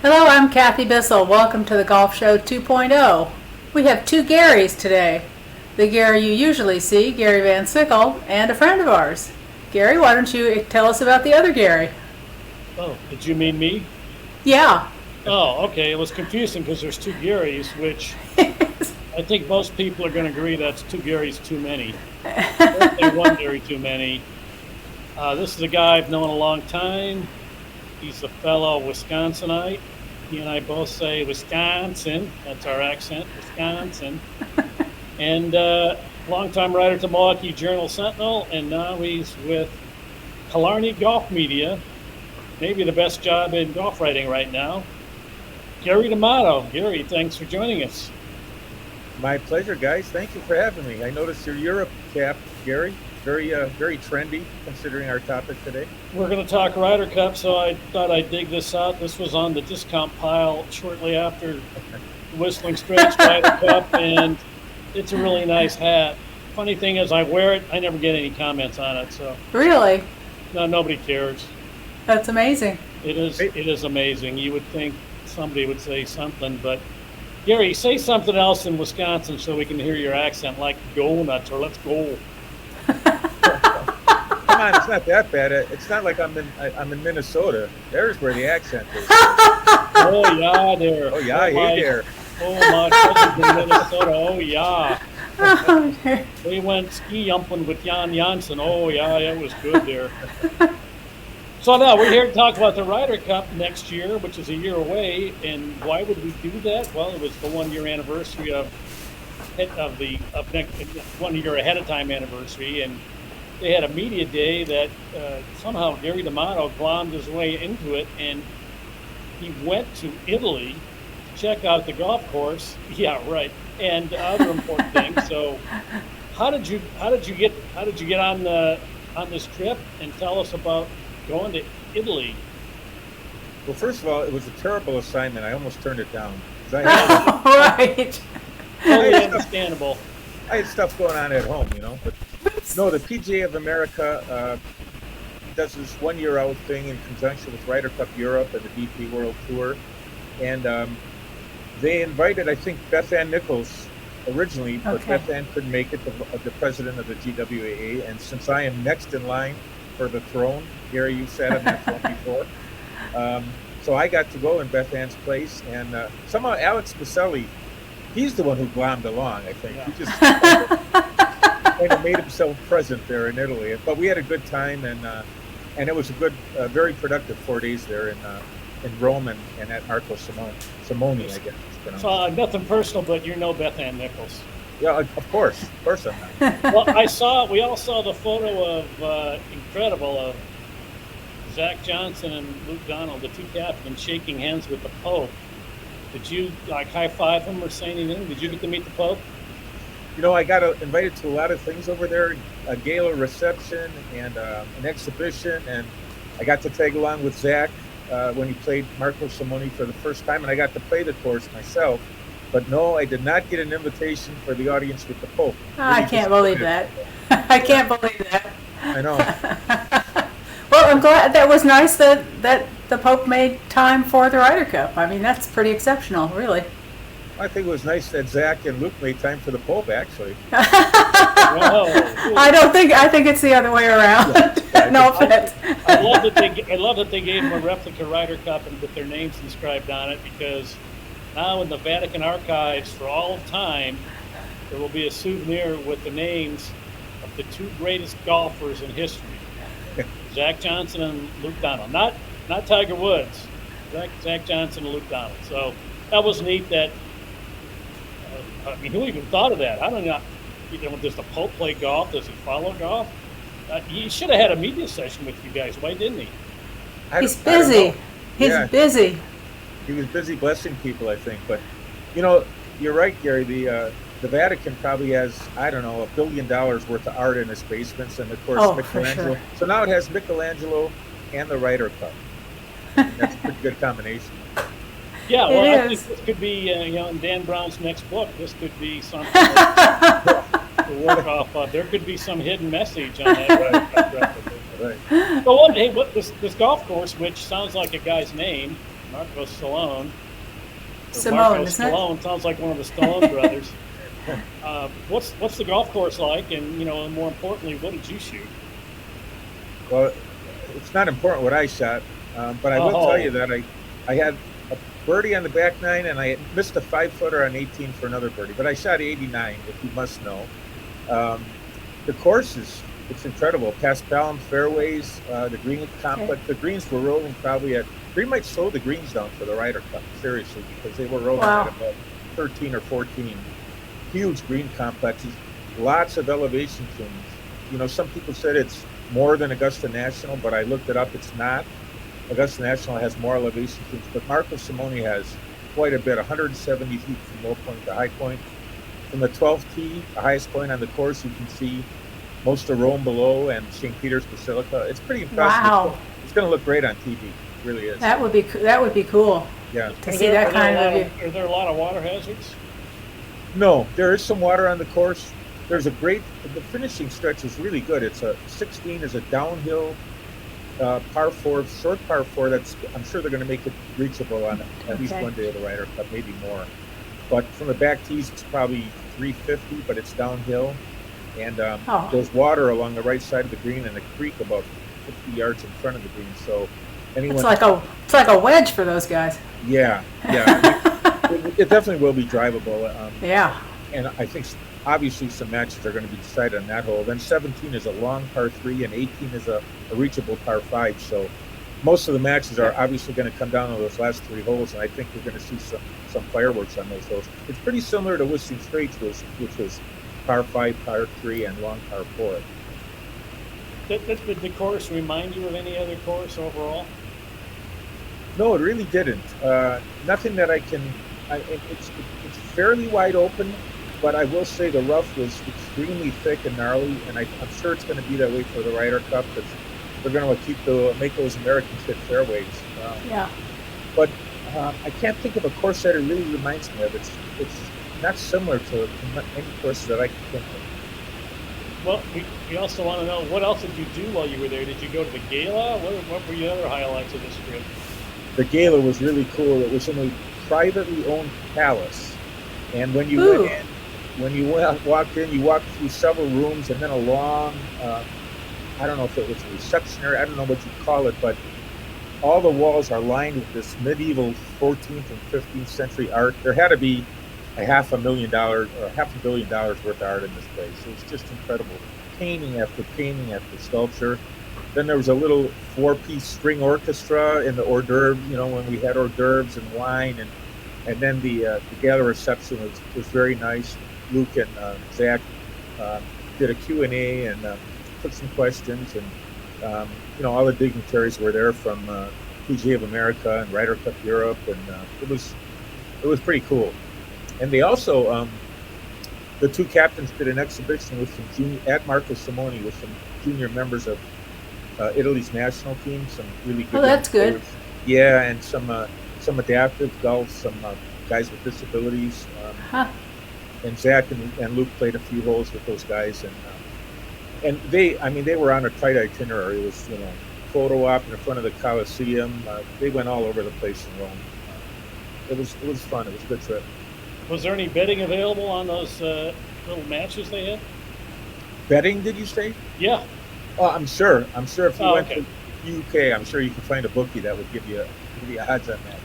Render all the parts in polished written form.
Hello, I'm Kathy Bissell. Welcome to the Golf Show 2.0. We have two Garys today. The Gary you usually see, Gary Van Sickle, and a friend of ours. Gary, why don't you tell us about the other Gary? Oh, did you mean me? Yeah. Oh, okay. It was confusing because there's two Garys, which I think most people are going to agree that's two Garys too many. Definitely one Gary too many. This is a guy I've known a long time. He's a fellow Wisconsinite. He and I both say Wisconsin. That's our accent, Wisconsin. And longtime writer to Milwaukee Journal-Sentinel, and now he's with Killarney Golf Media. Maybe the best job in golf writing right now. Gary D'Amato. Gary, thanks for joining us. My pleasure, guys. Thank you for having me. I noticed your Europe cap, Gary. Very trendy, considering our topic today. We're going to talk Ryder Cup, so I thought I'd dig this out. This was on the discount pile shortly after the Whistling Straits Ryder Cup, and it's a really nice hat. Funny thing is, I wear it. I never get any comments on it. So Really? no, nobody cares. That's amazing. It is amazing. You would think somebody would say something, but Gary, say something else in Wisconsin so we can hear your accent, like go nuts or let's go. Come on, it's not that bad. It's not like I'm in Minnesota. There's where the accent is. Oh yeah, there. Oh yeah, hey there. Oh my cousins in Minnesota. Oh yeah. Oh, dear. We went ski jumping with Jan Janssen. Oh yeah, it was good there. So now we're here to talk about the Ryder Cup next year, which is a year away. And why would we do that? Well, it was the 1 year anniversary of 1 year ahead of time anniversary, and they had a media day that somehow Gary D'Amato glommed his way into it, and he went to Italy to check out the golf course. Yeah, right, and other important things. So, how did you get on this trip? And tell us about going to Italy. Well, first of all, it was a terrible assignment. I almost turned it down. Right. Totally understandable. I had stuff going on at home, But no, the PGA of America does this 1 year out thing in conjunction with Ryder Cup Europe and the DP World Tour, and they invited, I think, Beth Ann Nichols originally, but Okay. Beth Ann couldn't make it, the president of the GWAA, and since I am next in line for the throne, Gary, you sat on that throne before, so I got to go in Beth Ann's place, and somehow Alex Baselli, he's the one who glommed along, I think. Yeah. He just kind of made himself present there in Italy. But we had a good time, and it was a good, very productive 4 days there in Rome and at Marco Simone, I guess it's pronounced. So nothing personal, but you know Beth Ann Nichols. Yeah, of course I'm not. Well, we all saw the photo of incredible of Zach Johnson and Luke Donald, the two captains, shaking hands with the Pope. Did you high five him or say anything? Did you get to meet the Pope? I got invited to a lot of things over there, a gala reception and an exhibition, and I got to tag along with Zach when he played Marco Simone for the first time, and I got to play the course myself. But no, I did not get an invitation for the audience with the Pope. I can't believe that. I can't believe that. I know. Well, I'm glad that was nice that the Pope made time for the Ryder Cup. I mean, that's pretty exceptional, really. I think it was nice that Zach and Luke made time for the Pope, actually. Whoa. I think it's the other way around. Yeah, No offense. I love that they gave him a replica Ryder Cup and with their names inscribed on it, because now in the Vatican archives for all of time, there will be a souvenir with the names of the two greatest golfers in history, Zach Johnson and Luke Donald. Not Tiger Woods, Zach Johnson and Luke Donald. So that was neat. That who even thought of that? I don't know. Does the Pope play golf? Does he follow golf? He should have had a media session with you guys. Why didn't he? He's busy. He's busy. He was busy blessing people, I think. But, you're right, Gary. The Vatican probably has, I don't know, $1 billion worth of art in its basements, and of course Michelangelo. Sure. So now it has Michelangelo and the Ryder Cup. That's a pretty good combination. Yeah, well, I think this could be, in Dan Brown's next book, this could be something to work off of. There could be some hidden message on that. Right. But this golf course, which sounds like a guy's name, Marco Stallone. Simone, Marco isn't it? Stallone sounds like one of the Stallone brothers. What's the golf course like? And more importantly, what did you shoot? Well, it's not important what I shot, but I will tell you that I had a birdie on the back nine, and I missed a 5-footer on 18 for another birdie. But I shot 89, if you must know. The course it's incredible. Paspalum fairways, the green complex. The greens were rolling probably they might slow the greens down for the Ryder Cup, seriously, because they were rolling at about 13 or 14. Huge green complexes, lots of elevation tunes. Some people said it's more than Augusta National, but I looked it up. It's not. Augusta National has more elevation tunes, but Marco Simone has quite a bit, 170 feet from low point to high point. From the 12th tee, the highest point on the course, you can see most of Rome below and St. Peter's Basilica. It's pretty impressive. Wow. It's going to look great on TV. It really is. That would be cool. Yeah. To see that kind of view. Are there a lot of water hazards? No, there is some water on the course. The finishing stretch is really good. It's 16 is a downhill par 4, short par 4. I'm sure they're going to make it reachable on at least one day of the Ryder Cup, maybe more. But from the back tees, it's probably 350, but it's downhill. And there's water along the right side of the green and a creek about 50 yards in front of the green. So anyone, it's like a wedge for those guys. Yeah. It definitely will be drivable. Yeah. And I think obviously some matches are going to be decided on that hole. Then 17 is a long par 3 and 18 is a reachable par 5. So most of the matches are obviously going to come down to those last 3 holes, and I think we're going to see some fireworks on those holes. It's pretty similar to Whistling Straits, which was par 5, par 3, and long par 4. Did the course remind you of any other course overall? No, it really didn't. Nothing that I can. It's fairly wide open, but I will say the rough was extremely thick and gnarly, and I'm sure it's going to be that way for the Ryder Cup because they're going to make those Americans hit fairways. But I can't think of a course that it really reminds me of. It's not similar to any courses that I can think of. Well, we also want to know, what else did you do while you were there? Did you go to the gala? What were your other highlights of this trip? The gala was really cool. It was in a privately owned palace, and when you walked in, you walked through several rooms and then a long, I don't know if it was a reception area, I don't know what you call it, but all the walls are lined with this medieval 14th and 15th century art. There had to be $500 million or $500 million worth of art in this place. It was just incredible. Painting after sculpture. Then there was a little 4-piece string orchestra in the hors d'oeuvre, when we had hors d'oeuvres and wine, and then the gala reception was very nice. Luke and Zach did a Q&A and took some questions, and all the dignitaries were there from PGA of America and Ryder Cup Europe, and it was pretty cool. And they also the 2 captains did an exhibition with some at Marco Simone with some junior members of Italy's national team, some really good. Oh, that's good. Yeah, and some adaptive golf, some guys with disabilities. And Zach and Luke played a few holes with those guys, and they were on a tight itinerary. It was photo op in front of the Coliseum. They went all over the place in Rome. It was fun. It was a good trip. Was there any betting available on those little matches they had? Betting, did you say? Yeah. Oh, I'm sure. If you went to UK, I'm sure you can find a bookie that would give you odds on that.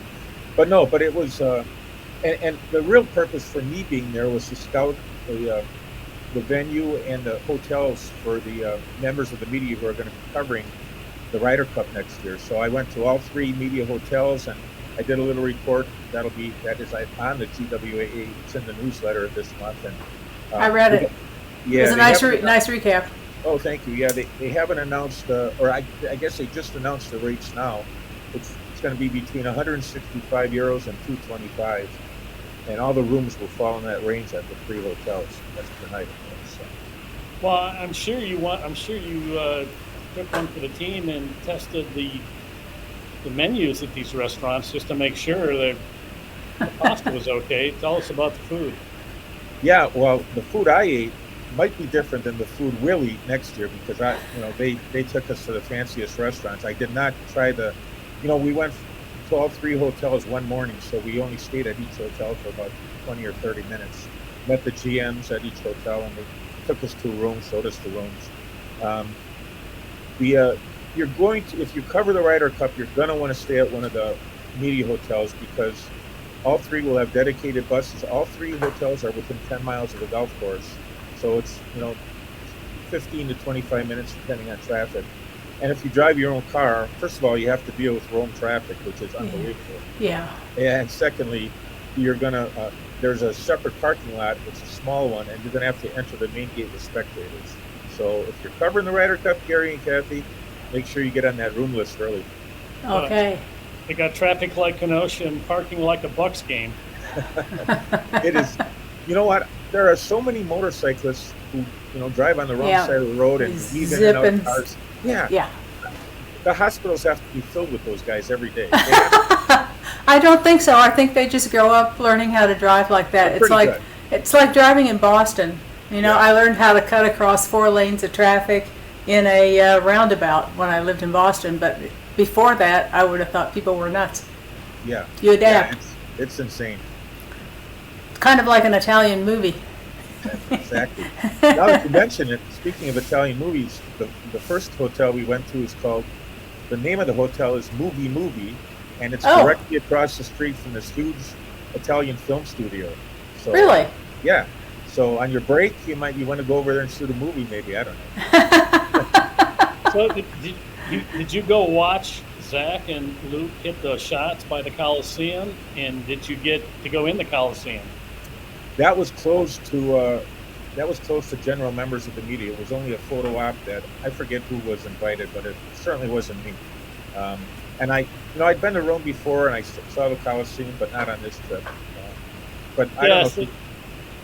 But it was, and the real purpose for me being there was to scout the venue and the hotels for the members of the media who are going to be covering the Ryder Cup next year. So I went to all 3 media hotels and I did a little report. That is on the GWAA. It's in the newsletter this month, and I read it. Yeah, it was a nice recap. Oh, thank you. Yeah, they haven't announced, or I guess they just announced the rates now. It's going to be between 165 euros and 225, and all the rooms will fall in that range at the 3 hotels. That's per night, of course. So. Well, I'm sure you took one for the team and tested the menus at these restaurants just to make sure that the pasta was okay. Tell us about the food. Yeah, well, the food I ate might be different than the food we'll eat next year because they took us to the fanciest restaurants. I did not try we went to all 3 hotels one morning, so we only stayed at each hotel for about 20 or 30 minutes. Met the GMs at each hotel, and they took us to a room, showed us the rooms. You're going to, if you cover the Ryder Cup, you're going to want to stay at one of the media hotels, because all 3 will have dedicated buses. All 3 hotels are within 10 miles of the golf course, so it's 15 to 25 minutes depending on traffic. And if you drive your own car, first of all, you have to deal with Rome traffic, which is unbelievable. Yeah. And secondly, you're gonna there's a separate parking lot. It's a small one, and you're gonna have to enter the main gate with spectators. So if you're covering the Ryder Cup, Gary and Kathy, make sure you get on that room list early. Okay. They got traffic like Kenosha and parking like a Bucks game. It is. You know what? There are so many motorcyclists who drive on the wrong side of the road and weave in and out of cars. Yeah. The hospitals have to be filled with those guys every day. I don't think so. I think they just grow up learning how to drive like that. It's like driving in Boston. I learned how to cut across 4 lanes of traffic in a roundabout when I lived in Boston. But before that, I would have thought people were nuts. Yeah. You adapt. Yeah, it's insane. It's kind of like an Italian movie. Exactly. Now that you mention it, speaking of Italian movies, the first hotel we went to is called, the name of the hotel is Movie, and it's directly across the street from this huge Italian film studio. So, really? Yeah. So on your break, you want to go over there and shoot a movie, maybe. I don't know. So did you go watch Zach and Luke hit the shots by the Coliseum, and did you get to go in the Coliseum? That was closed to general members of the media. It was only a photo op that I forget who was invited, but it certainly wasn't me. And I'd been to Rome before, and I saw the Coliseum, but not on this trip. But I don't know.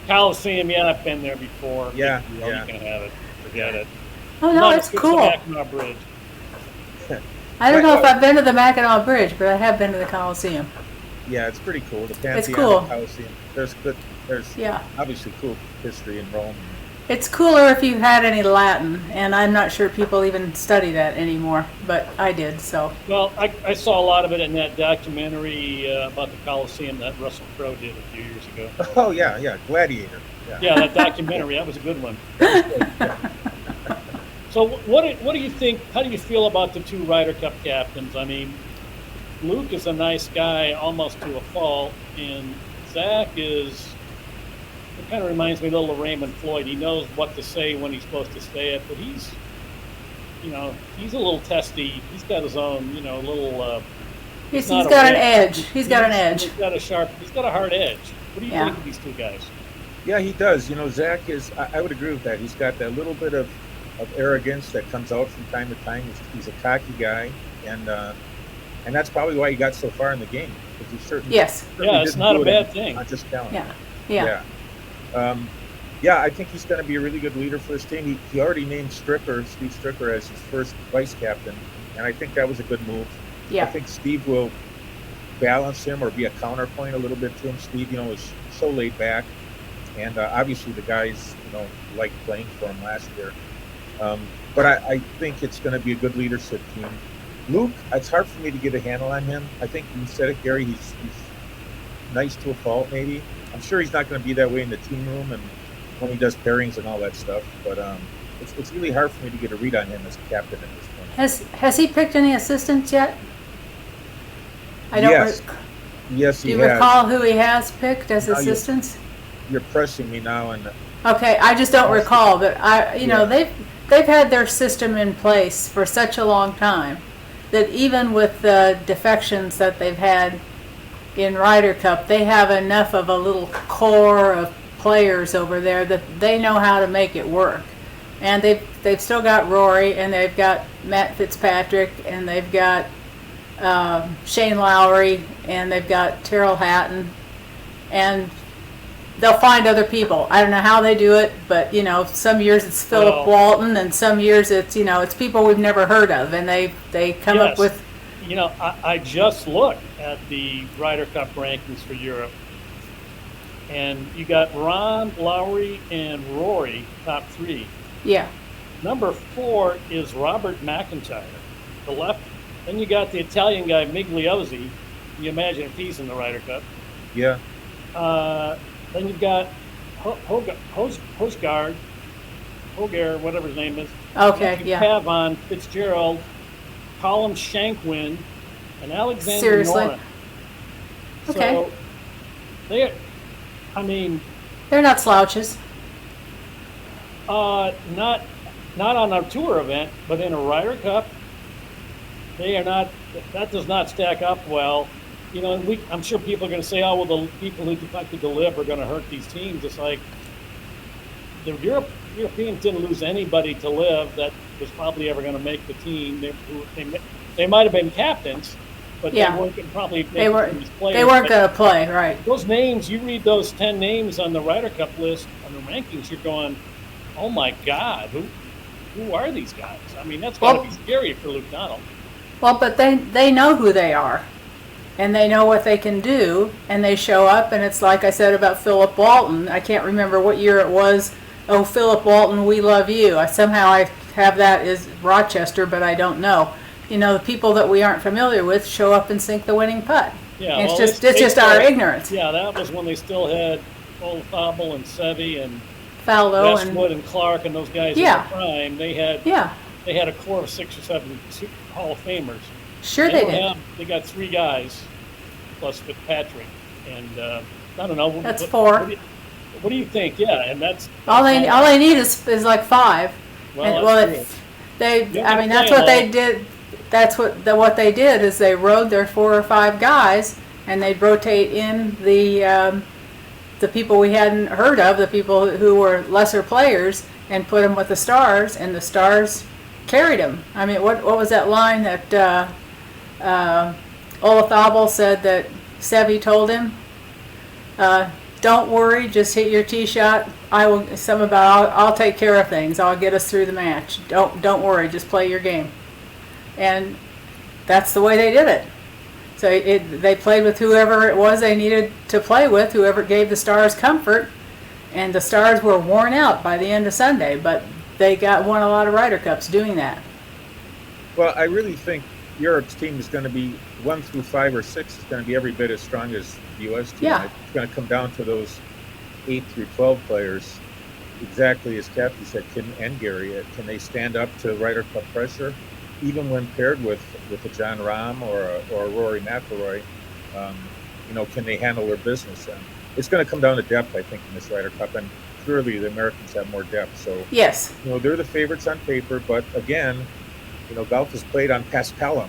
Coliseum, I've been there before. Yeah. You can have it. Forget it. Oh no, that's cool. Mackinac Bridge. I don't know if I've been to the Mackinac Bridge, but I have been to the Coliseum. Yeah, it's pretty cool. The Pantheon, it's cool. The Coliseum. There's obviously cool history in Rome. It's cooler if you had any Latin, and I'm not sure people even study that anymore, but I did, so. Well, I saw a lot of it in that documentary about the Coliseum that Russell Crowe did a few years ago. Oh, yeah, Gladiator. Yeah, that documentary, that was a good one. So what do you think, how do you feel about the 2 Ryder Cup captains? I mean, Luke is a nice guy almost to a fault, and Zach it kind of reminds me a little of Raymond Floyd. He knows what to say when he's supposed to say it, but he's a little testy. He's got his own, little. He's got an edge. He's got an edge. He's got a hard edge. What do you think of these 2 guys? Yeah, he does. Zach is. I would agree with that. He's got that little bit of arrogance that comes out from time to time. He's a cocky guy, and that's probably why he got so far in the game. Because he certainly. Yes. Yeah, it's not a bad thing. Not just talent. Yeah. I think he's going to be a really good leader for his team. He already named Steve Stricker, as his first vice captain, and I think that was a good move. Yeah. I think Steve will balance him or be a counterpoint a little bit to him. Steve, is so laid back, and obviously the guys, liked playing for him last year. But I think it's going to be a good leadership team. Luke, it's hard for me to get a handle on him. I think you said it, Gary. He's nice to a fault, maybe. I'm sure he's not going to be that way in the team room and when he does pairings and all that stuff. But it's really hard for me to get a read on him as captain at this point. Has he picked any assistants yet? I don't. Yes. Yes, he has. Do you recall who he has picked as assistants? You're pressing me now, and. Okay, I just don't recall, but they've had their system in place for such a long time that even with the defections that they've had in Ryder Cup, they have enough of a little core of players over there that they know how to make it work. And they've still got Rory, and they've got Matt Fitzpatrick, and they've got Shane Lowry, and they've got Tyrrell Hatton, and they'll find other people. I don't know how they do it, but some years it's Philip Walton, and some years it's people we've never heard of, and they come up with. I just looked at the Ryder Cup rankings for Europe, and you got Ron, Lowry, and Rory top 3. Yeah. Number 4 is Robert McIntyre, the left. Then you got the Italian guy Migliozzi, You imagine if he's in the Ryder Cup. Yeah. Then you've got Hosgaard, whatever his name is. Okay, yeah. Pavon, Fitzgerald, Colin Shankwin, and Alexander Seriously? Noren. Okay. So They're not slouches. not on a tour event, but in a Ryder Cup, they are not. That does not stack up well. I'm sure people are going to say, "Oh, well, the people who defected to live are going to hurt these teams." It's like the Europeans didn't lose anybody to live that was probably ever going to make the team. They might have been captains, but Yeah. they weren't going to probably make They these players. weren't But going to play, right? those names, you read those 10 names on the Ryder Cup list on the rankings, you're going, "Oh my God, who are these guys?" I mean, that's got to be scary for Luke Donald. Well, but they know who they are, and they know what they can do, and they show up, and it's like I said about Philip Walton. I can't remember what year it was. Oh, Philip Walton, we love you. Somehow I have that as Rochester, but I don't know. The people that we aren't familiar with show up and sink the winning putt. Yeah, And well, it's just our ignorance. Yeah, that was when they still had Olafable and Seve and Faldo Westwood and Clark and those guys Yeah. in their prime. They had a core of 6 or 7 Hall of Famers. Sure they did. They got 3 guys plus Fitzpatrick, and I don't know. That's 4. What do you think? Yeah, and that's All they need is like 5. well, And, that's true. That's what they did. That's what they did is they rode their 4 or 5 guys, and they'd rotate in the people we hadn't heard of, the people who were lesser players, and put them with the stars, and the stars carried them. I mean, what was that line that Olafable said that Seve told him? Don't worry, just hit your tee shot. I'll take care of things. I'll get us through the match. Don't worry, just play your game. And that's the way they did it. So they played with whoever it was they needed to play with, whoever gave the Stars comfort, and the Stars were worn out by the end of Sunday, but they won a lot of Ryder Cups doing that. Well, I really think Europe's team is going to be 1 through 5 or 6 is going to be every bit as strong as the U.S. team. Yeah. It's going to come down to those 8 through 12 players. Exactly as Kathy said, and Gary, can they stand up to Ryder Cup pressure, even when paired with a John Rahm or a Rory McIlroy? Can they handle their business? And it's going to come down to depth, I think, in this Ryder Cup, and clearly the Americans have more depth. So Yes. they're the favorites on paper, but again, golf is played on Paspalum.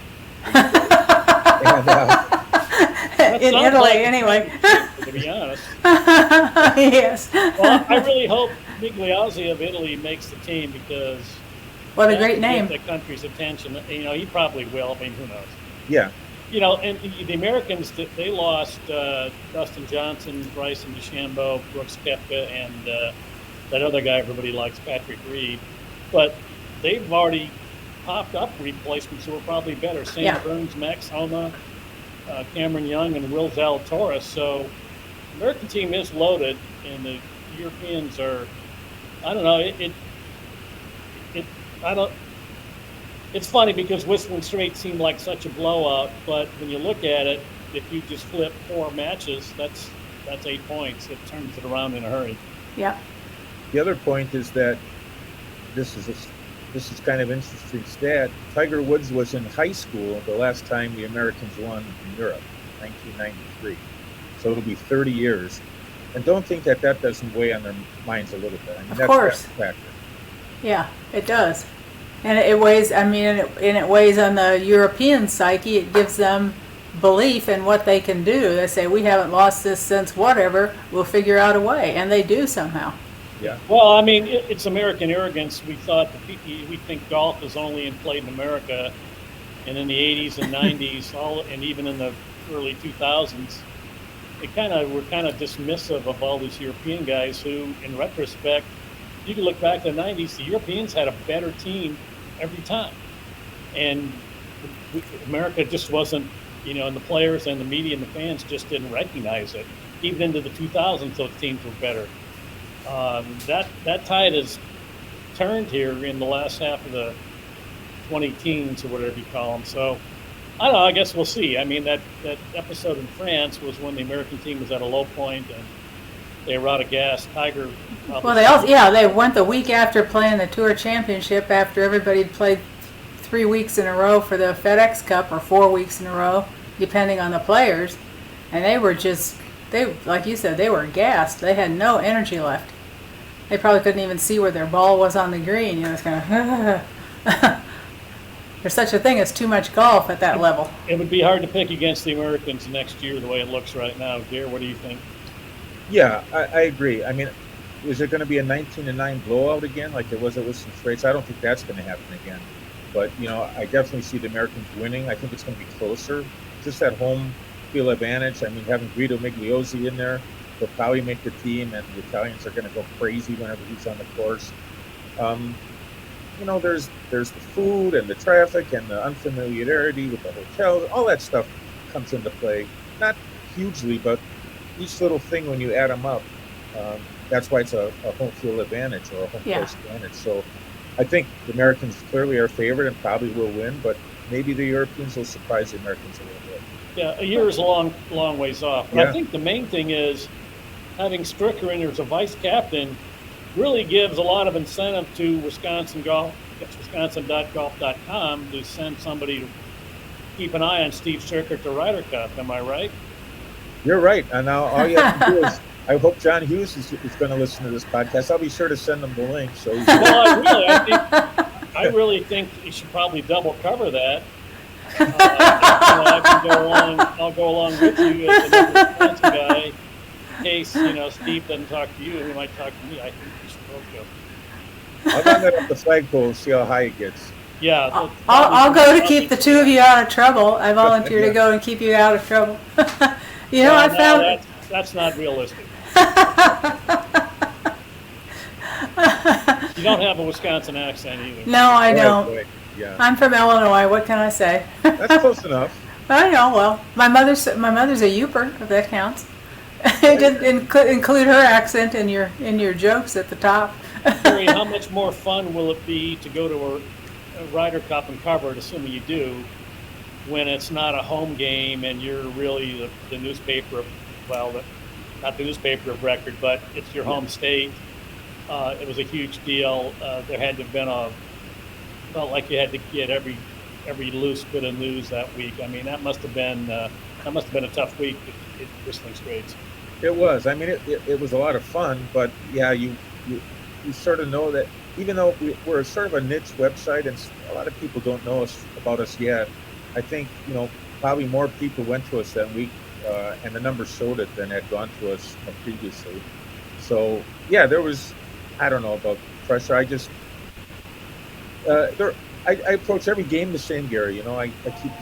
And, In Italy, anyway. To be honest. Yes. Well, I really hope Migliozzi of Italy makes the team because What a great name. The country's attention. He probably will. I mean, who knows? Yeah. And the Americans, they lost Dustin Johnson, Bryson DeChambeau, Brooks Koepka, and that other guy everybody likes, Patrick Reed. But they've already popped up replacements who are probably better. Sam Burns, Max Homa, Cameron Young, and Will Zalatoris. So the American team is loaded, and the Europeans are, I don't know, it's funny because Whistling Straits seemed like such a blowout, but when you look at it, if you just flip 4 matches, that's 8 points. It turns it around in a hurry. Yeah. The other point is that this is kind of interesting stat. Tiger Woods was in high school the last time the Americans won in Europe, 1993. So it'll be 30 years. And don't think that doesn't weigh on their minds a little bit. I mean, Of course. That's a factor. Yeah, it does. And it weighs, it weighs on the European psyche. It gives them belief in what they can do. They say, we haven't lost this since whatever, we'll figure out a way. And they do somehow. Yeah. Well, I mean, it's American arrogance. We think golf is only played in America, and in the 80s and 90s, and even in the early 2000s, we're kind of dismissive of all these European guys who, in retrospect, you can look back to the 90s, the Europeans had a better team every time. And America just wasn't, and the players and the media and the fans just didn't recognize it. Even into the 2000s, those teams were better. That tide has turned here in the last half of the 20 teens or whatever you call them. So I don't know. I guess we'll see. I mean, that episode in France was when the American team was at a low point and they were out of gas. Tiger. Well, they went the week after playing the Tour Championship after everybody had played 3 weeks in a row for the FedEx Cup or 4 weeks in a row, depending on the players, and they were like you said, they were gassed. They had no energy left. They probably couldn't even see where their ball was on the green. You know, it's kind of. There's such a thing as too much golf at that level. It would be hard to pick against the Americans next year the way it looks right now. Gary, what do you think? Yeah, I agree. I mean, is it going to be a 19-9 blowout again like it was at Whistling Straits? I don't think that's going to happen again. But, you know, I definitely see the Americans winning. I think it's going to be closer. Just that home field advantage. I mean, having Guido Migliozzi in there will probably make the team, and the Italians are going to go crazy whenever he's on the course. You know, there's the food and the traffic and the unfamiliarity with the hotels. All that stuff comes into play. Not hugely, but each little thing when you add them up, that's why it's a home field advantage or a home course advantage. So I think the Americans clearly are favored and probably will win, but maybe the Europeans will surprise the Americans a little bit. Yeah, a year is a long ways off. But I think the main thing is having Stricker in there as a vice captain really gives a lot of incentive to Wisconsin.Golf, Wisconsin.Golf.com to send somebody to keep an eye on Steve Stricker to Ryder Cup. Am I right? You're right. And now all you have to do is, I hope John Hughes is going to listen to this podcast. I'll be sure to send him the link. So I really think you should probably double cover that. I can go along. I'll go along with you as another Wisconsin guy. In case Steve doesn't talk to you, he might talk to me. I think we should both go. I'll run that up the flagpole and see how high it gets. Yeah, I'll go to keep the two of you out of trouble. I volunteer to go and keep you out of trouble. I found that's not realistic. You don't have a Wisconsin accent either. No, I don't. Right. Yeah. I'm from Illinois. What can I say? That's close enough. I know. Well, my mother's a Yooper, if that counts. Just include her accent in your jokes at the top. Gary, how much more fun will it be to go to a Ryder Cup and cover it, assuming you do, when it's not a home game and you're really the newspaper not the newspaper of record, but it's your home state. It was a huge deal. There had to have been felt like you had to get every loose bit of news that week. I mean, that must have been a tough week at Whistling Straits. It was. I mean, it was a lot of fun, but yeah, you sort of know that even though we're sort of a niche website and a lot of people don't know about us yet, I think, probably more people went to us that week, and the numbers showed it than had gone to us previously. So yeah, there was, I don't know about pressure. I just, I approach every game the same, Gary. I keep,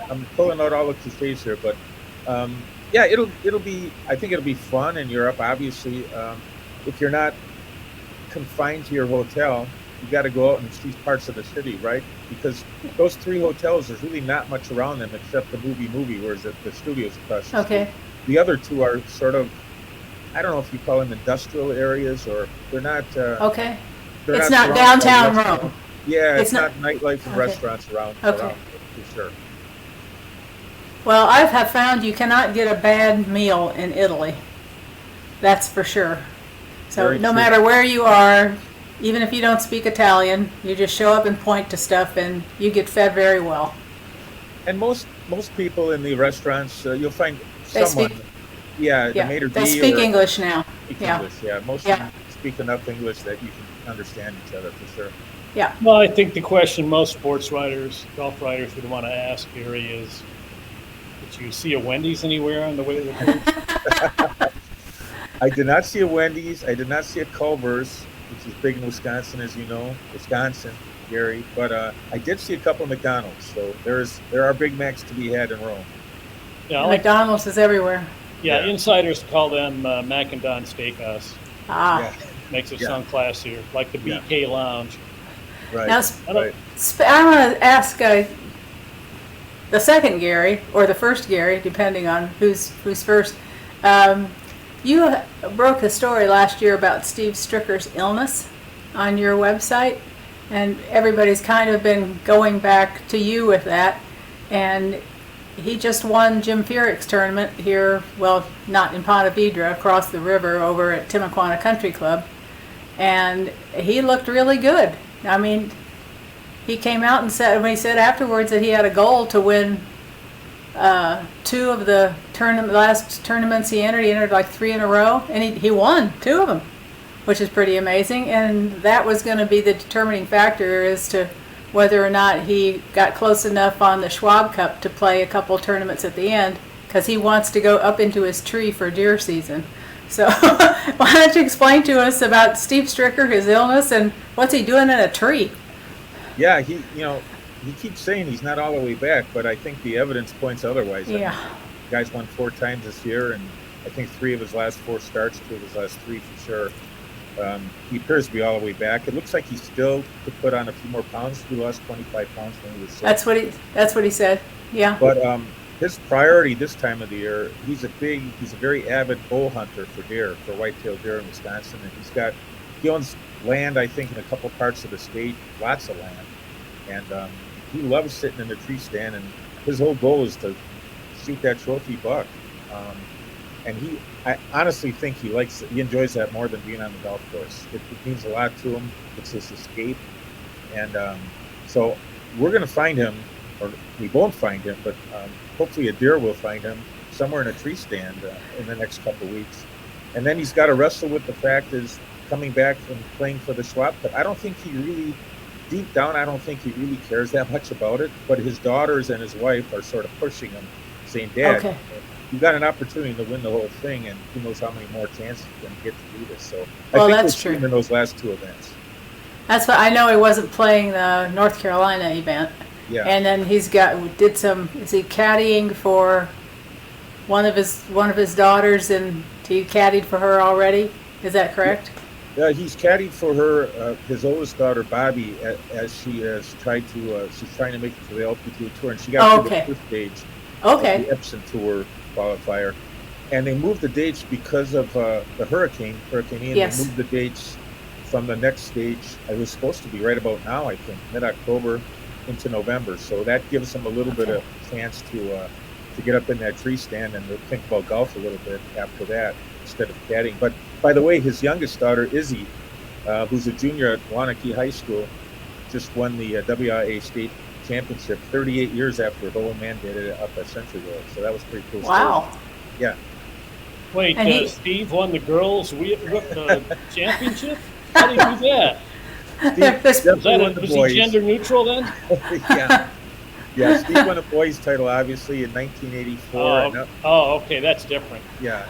I'm pulling out all the cliches here, but yeah, it'll be. I think it'll be fun in Europe. Obviously, if you're not confined to your hotel, you got to go out and see parts of the city, right? Because those 3 hotels, there's really not much around them except the movie, whereas the studios across the street. The other 2 are sort of, I don't know if you call them industrial areas, or they're not. Okay. It's not downtown Rome. Yeah, it's not nightlife and restaurants around for sure. Well, I have found you cannot get a bad meal in Italy. That's for sure. So no matter where you are, even if you don't speak Italian, you just show up and point to stuff and you get fed very well. And most people in the restaurants, you'll find someone. The maitre d'. They speak English now. English, yeah. Most of them speak enough English that you can understand each other for sure. Yeah. Well, I think the question most golf writers would want to ask, Gary, is, did you see a Wendy's anywhere on the way to the course? I did not see a Wendy's. I did not see a Culver's, which is big in Wisconsin, as you know, Gary. But I did see a couple of McDonald's. So there are Big Macs to be had in Rome. Yeah, McDonald's is everywhere. Yeah, insiders call them Mac and Don Steakhouse. Yeah. Makes it sound classier, like the BK Lounge. Right. Now, I want to ask the second Gary, or the first Gary, depending on who's first. You broke a story last year about Steve Stricker's illness on your website, and everybody's kind of been going back to you with that. and he just won Jim Furyk's tournament here, well, not in Ponte Vedra, across the river over at Timuquana Country Club, and he looked really good. I mean, he came out and said, when he said afterwards that he had a goal to win 2 of the last tournaments he entered like 3 in a row, and he won 2 of them, which is pretty amazing. And that was going to be the determining factor as to whether or not he got close enough on the Schwab Cup to play a couple tournaments at the end, because he wants to go up into his tree for deer season. So why don't you explain to us about Steve Stricker, his illness, and what's he doing in a tree? Yeah, he keeps saying he's not all the way back, but I think the evidence points otherwise. Yeah. I mean, the guy's won 4 times this year, and I think 3 of his last 4 starts, 2 of his last 3 for sure. He appears to be all the way back. It looks like he still could put on a few more pounds. He lost 25 pounds when he was sick. That's what he said. Yeah. But his priority this time of the year, he's a very avid bull hunter for deer, for whitetail deer in Wisconsin, and he owns land, I think, in a couple parts of the state, lots of land, and he loves sitting in the tree stand, and his whole goal is to shoot that trophy buck. And I honestly think he enjoys that more than being on the golf course. It means a lot to him. It's his escape. And so we're going to find him, or we won't find him, but hopefully a deer will find him somewhere in a tree stand in the next couple of weeks. And then he's got to wrestle with the fact is coming back and playing for the Schwab Cup. Deep down, I don't think he really cares that much about it, but his daughters and his wife are sort of pushing him, saying, Dad, you've got an opportunity to win the whole thing, and who knows how many more chances you're going to get to do this. So I think that's true. In those last 2 events. That's what I know. He wasn't playing the North Carolina event. Yeah. And then is he caddying for one of his daughters, and he caddied for her already? Is that correct? Yeah, he's caddied for her, his oldest daughter, Bobby, as she has she's trying to make it to the LPGA Tour, and she got to the first stage of the Epson Tour qualifier. And they moved the dates because of the Hurricane Ian. Yes. They moved the dates from the next stage. It was supposed to be right about now, I think, mid-October into November. So that gives him a little bit of chance to get up in that tree stand and to think about golf a little bit after that instead of caddying. But by the way, his youngest daughter, Izzy, who's a junior at Wanakee High School, just won the WIA state championship 38 years after the old man did it up at Century Road. So that was pretty cool. Wow. Story. Yeah. Wait, Steve won the girls' championship? How did he do that? Was he gender neutral then? Yeah, Steve won a boys' title, obviously, in 1984. Okay, that's different. Yeah.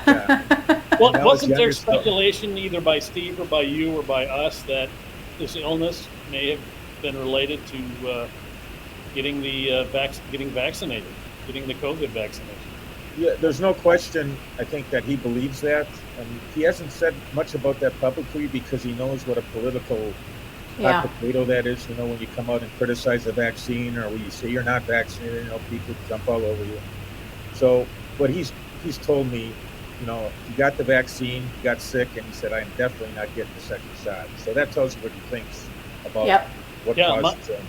Well, wasn't there speculation either by Steve or by you or by us that this illness may have been related to getting vaccinated, getting the COVID vaccination? Yeah, there's no question, I think, that he believes that. And he hasn't said much about that publicly because he knows what a political hot potato that is. When you come out and criticize the vaccine or when you say you're not vaccinated, people jump all over you. So what he's told me, he got the vaccine, he got sick, and he said, I'm definitely not getting the second shot. So that tells you what he thinks about what caused it.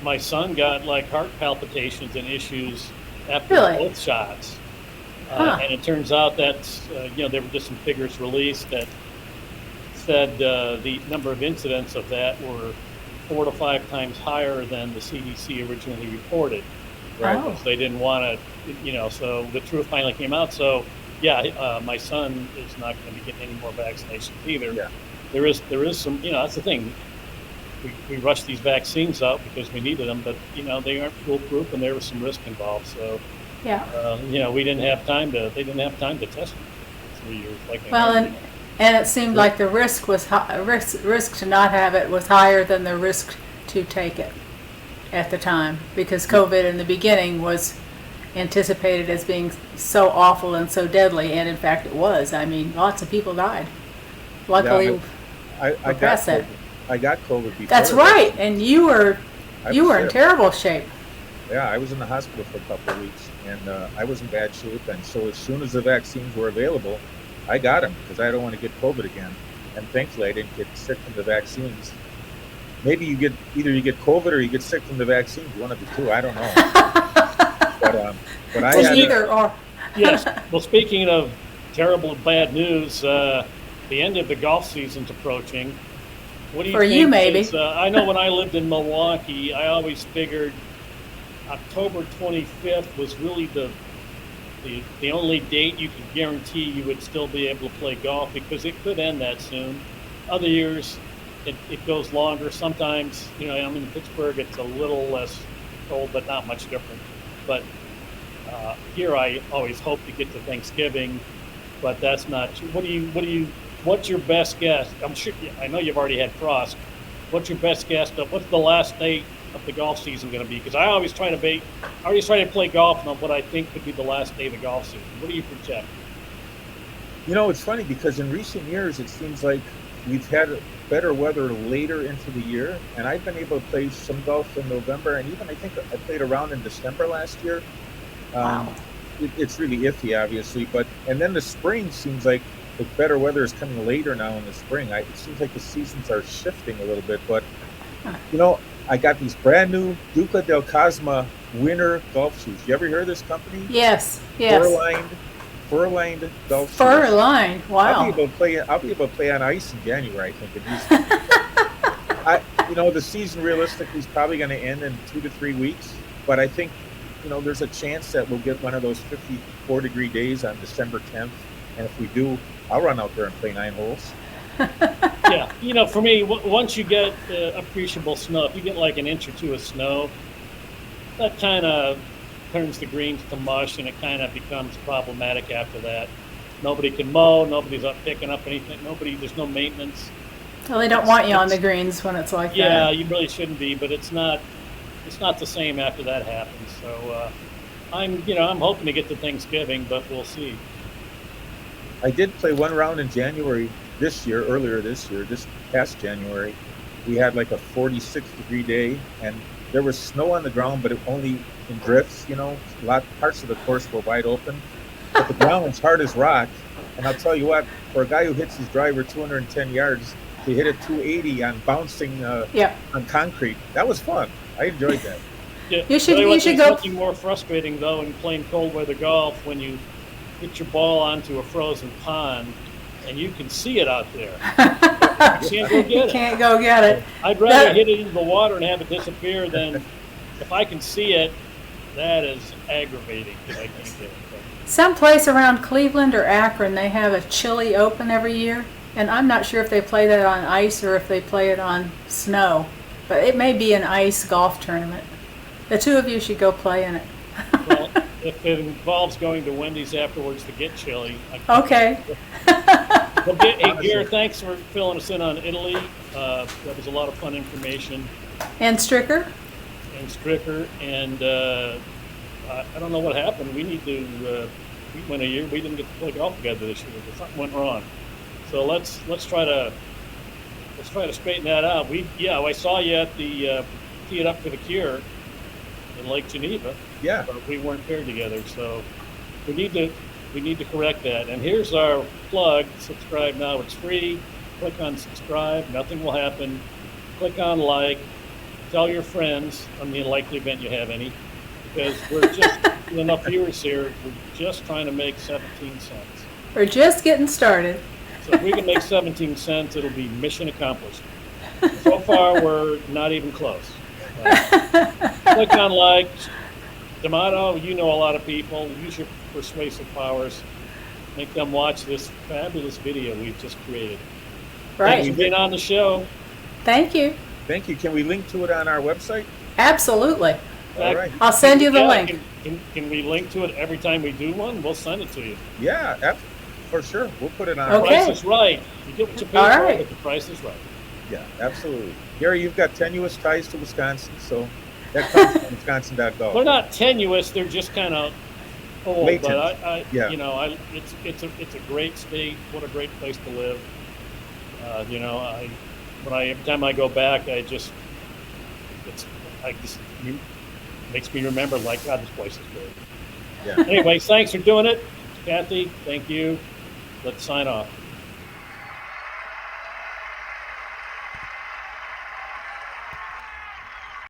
My son got heart palpitations and issues after both shots. And it turns out that, there were just some figures released that said the number of incidents of that were 4 to 5 times higher than the CDC originally reported. Right. Because they didn't want to, so the truth finally came out. So, my son is not going to be getting any more vaccinations either. Yeah. There is some, that's the thing. We rushed these vaccines out because we needed them, but, they aren't foolproof and there was some risk involved. So, we didn't have time they didn't have time to test them for 3 years. And it seemed like the risk to not have it was higher than the risk to take it at the time, because COVID in the beginning was anticipated as being so awful and so deadly, and in fact it was. I mean, lots of people died. Luckily, I got COVID. I got COVID before. That's right, and you were in terrible shape. Yeah, I was in the hospital for a couple of weeks, and I was in bad shape. And so as soon as the vaccines were available, I got them because I don't want to get COVID again. And thankfully, I didn't get sick from the vaccines. Maybe either you get COVID or you get sick from the vaccines. One of the two. I don't know. But I Well, had Either or. Yes. Well, speaking of terrible and bad news, the end of the golf season's approaching. What do you For think? you, maybe. I know when I lived in Milwaukee, I always figured October 25th was really the only date you could guarantee you would still be able to play golf, because it could end that soon. Other years, it goes longer. Sometimes, I'm in Pittsburgh, it's a little less cold, but not much different. But here, I always hope to get to Thanksgiving, but that's not true. What's your best guess? I'm sure, I know you've already had frost. What's your best guess? What's the last day of the golf season going to be? Because I always try to play golf on what I think could be the last day of the golf season. What do you project? It's funny because in recent years, it seems like we've had better weather later into the year, and I've been able to play some golf in November, and even I think I played around in December last year. Wow. It's really iffy, obviously, and then the spring seems like the better weather is coming later now in the spring. It seems like the seasons are shifting a little bit, but I got these brand new Duca del Cosma winter golf shoes. You ever hear of this company? Yes. Fur-lined golf shoes. Fur-lined. Wow. I'll be able to play on ice in January, I think. The season realistically is probably going to end in 2 to 3 weeks, but I think there's a chance that we'll get one of those 54-degree days on December 10th, and if we do, I'll run out there and play 9 holes. Yeah, for me, once you get appreciable snow, if you get like an inch or two of snow, that kind of turns the greens to mush, and it kind of becomes problematic after that. Nobody can mow, nobody's up picking up anything, there's no maintenance. Well, they don't want you on the greens when it's like that. Yeah, you really shouldn't be, but it's not the same after that happens. So I'm hoping to get to Thanksgiving, but we'll see. I did play one round in January earlier this year, this past January. We had like a 46-degree day, and there was snow on the ground, but it only in drifts, parts of the course were wide open. But the ground was hard as rock, and I'll tell you what, for a guy who hits his driver 210 yards, to hit it 280 on bouncing on concrete, that was fun. I enjoyed that. Yeah, you should go. Nothing more frustrating though in playing cold weather golf when you hit your ball onto a frozen pond and you can see it out there. You can't go get it. Can't go get it. I'd rather hit it into the water and have it disappear than if I can see it. That is aggravating because I can't get it. Someplace around Cleveland or Akron, they have a Chili Open every year, and I'm not sure if they play that on ice or if they play it on snow, but it may be an ice golf tournament. The two of you should go play in it. Well, if it involves going to Wendy's afterwards to get chili. Okay. Well, hey, Gary, thanks for filling us in on Italy. That was a lot of fun information. And Stricker? And I don't know what happened. We need to. We went a year. We didn't get to play golf together this year. Something went wrong. So let's try to straighten that out. I saw you at the Tee It Up for the Cure in Lake Geneva. Yeah. But we weren't paired together, so we need to correct that. And here's our plug: subscribe now. It's free. Click on subscribe. Nothing will happen. Click on like. Tell your friends on the unlikely event you have any, because we're just enough viewers here. We're just trying to make 17 cents. We're just getting started. So if we can make 17 cents, it'll be mission accomplished. So far, we're not even close. Click on like. D'Amato, you know a lot of people. Use your persuasive powers. Make them watch this fabulous video we've just created. Right. Thanks for being on the show. Thank you. Thank you. Can we link to it on our website? Absolutely. All right. I'll send you the link. Can we link to it every time we do one? We'll send it to you. Yeah, for sure. We'll put it on. Okay. The price is right. You get what you pay for, but the price is right. Yeah, absolutely. Gary, you've got tenuous ties to Wisconsin, so that comes from Wisconsin.Golf. They're not tenuous. They're just kind of old. Latent. But it's a great state. What a great place to live. Every time I go back, it makes me remember, like, God, this place is good. Yeah. Anyway, thanks for doing it. Kathy, thank you. Let's sign off.